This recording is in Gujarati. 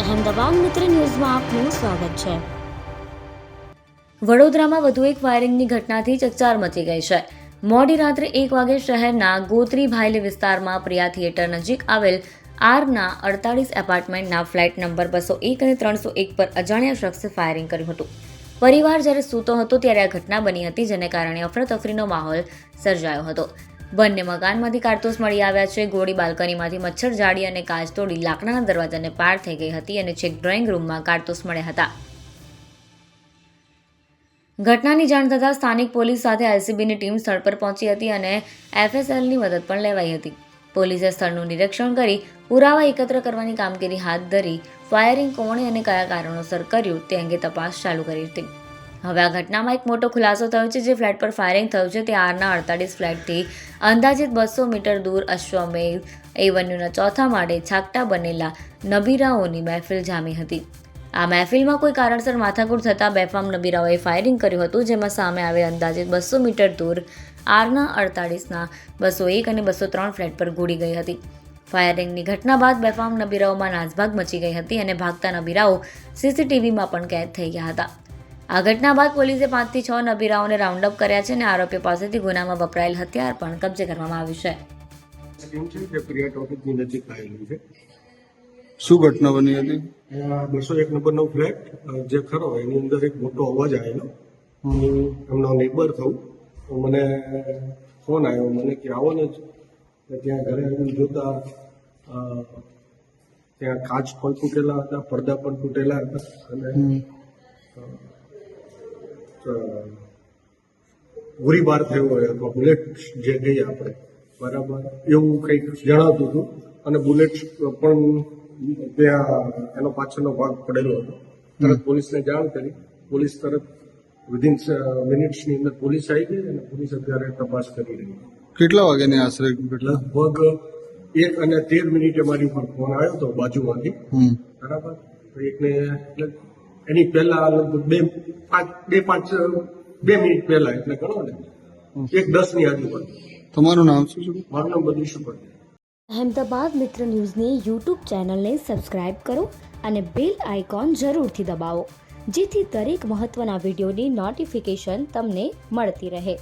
અહેમદાબાદ મિત્ર ન્યૂઝમાં આપનું સ્વાગત છે। વડોદરામાં વધુ એક ફાયરિંગની ઘટનાથી ચકચાર મચી ગઈ છે। મોડી રાત્રે 1 વાગે શહેરના ગોત્રી ભાયલી વિસ્તારમાં પ્રિયા થિયેટર નજીક આવેલ આરના 48 એપાર્ટમેન્ટના ફ્લેટ નંબર 201 અને 301 પર અજાણ્યા શખ્સે ફાયરિંગ કર્યું હતું। પરિવાર જ્યારે સૂતો હતો ત્યારે આ ઘટના બની હતી, જેને કારણે અફરાતફરીનો માહોલ સર્જાયો હતો। બંને મકાનમાંથી કારતૂસ મળી આવ્યા છે। ગોળી બાલ્કનીમાંથી મચ્છર જાળી અને કાચ તોડી લાકડાના દરવાજાને પાર થઈ ગઈ હતી અને છેક ડ્રોઈંગ રૂમમાં કારતૂસ મળ્યા હતા। ઘટનાની જાણ થતાં સ્થાનિક પોલીસ સાથે એલસીબીની ટીમ સ્થળ પર પહોંચી હતી અને એફએસએલની મદદ પણ લેવાઈ હતી। પોલીસે સ્થળનું નિરીક્ષણ કરી પુરાવા એકત્ર કરવાની કામગીરી હાથ ધરી ફાયરિંગ કોણે અને કયા કારણોસર કર્યું તે અંગે તપાસ ચાલુ કરી હતી। હવે આ ઘટનામાં એક મોટો ખુલાસો થયો છે। જે ફ્લેટ પર ફાયરિંગ થયું છે તે આરના 48 ફ્લેટથી અંદાજિત 200 મીટર દૂર અશ્વમેવ એવન્યુના ચોથા માળે છાકટા બનેલા નબીરાઓની મહેફિલ જામી હતી। આ મહેફિલમાં કોઈ કારણસર માથાકૂટ થતાં બેફામ નબીરાઓએ ફાયરિંગ કર્યું હતું, જેમાં સામે આવેલ અંદાજિત 200 મીટર દૂર આરના 48ના 201 અને 203 ફ્લેટ પર ગોળી ગઈ હતી। ફાયરિંગની ઘટના બાદ બેફામ નબીરાઓમાં નાસભાગ મચી ગઈ હતી અને ભાગતા નબીરાઓ સીસીટીવીમાં પણ કેદ થઈ ગયા હતા। આ ઘટના બાદ પોલીસે 5 થી 6 નબીરાઓને રાઉન્ડ અપ કર્યા છે અને આરોપીઓ પાસેથી ગુનામાં વપરાયેલ હથિયાર પણ કબજે કરવામાં આવ્યું છે। શું ઘટના બની હતી? 201 નંબરનો ફ્લેટ જે ખરો એની અંદર એક મોટો અવાજ આવેલો। હું એમનો નેબર થયું તો મને ફોન આવ્યો, મને કે આવો ને ત્યાં ઘરે આવીને જોતા ત્યાં કાચ પણ તૂટેલા હતા, પડદા પણ તૂટેલા હતા અને ગોળીબાર થયો હોય અથવા બુલેટ જે કહીએ આપણે બરાબર એવું કંઈક જણાવતું હતું અને બુલેટ પણ ત્યાં એનો પાછળનો ભાગ પડેલો હતો। તરત પોલીસને જાણ કરી, પોલીસ તરત વિધિન મિનિટ્સની અંદર પોલીસ આવી ગઈ અને પોલીસ અત્યારે તપાસ કરી રહી છે। કેટલા વાગ્યાની આશરે ઘટના? લગભગ 1:13 મારી ઉપર ફોન આવ્યો હતો બાજુમાંથી, બરાબર તો એકને એટલે એની પહેલા લગભગ 2 મિનિટ પહેલા એટલે ગણો ને 1:10ની આજુબાજુ। તમારું નામ શું છે? મારું નામ બદલીશું પટેલ। અહેમદાબાદ મિત્ર ન્યૂઝની યુટ્યુબ ચેનલને સબસ્ક્રાઇબ કરો અને બેલ આઇકોન જરૂરથી દબાવો, જેથી દરેક મહત્ત્વના વિડીયોની નોટિફિકેશન તમને મળતી રહે।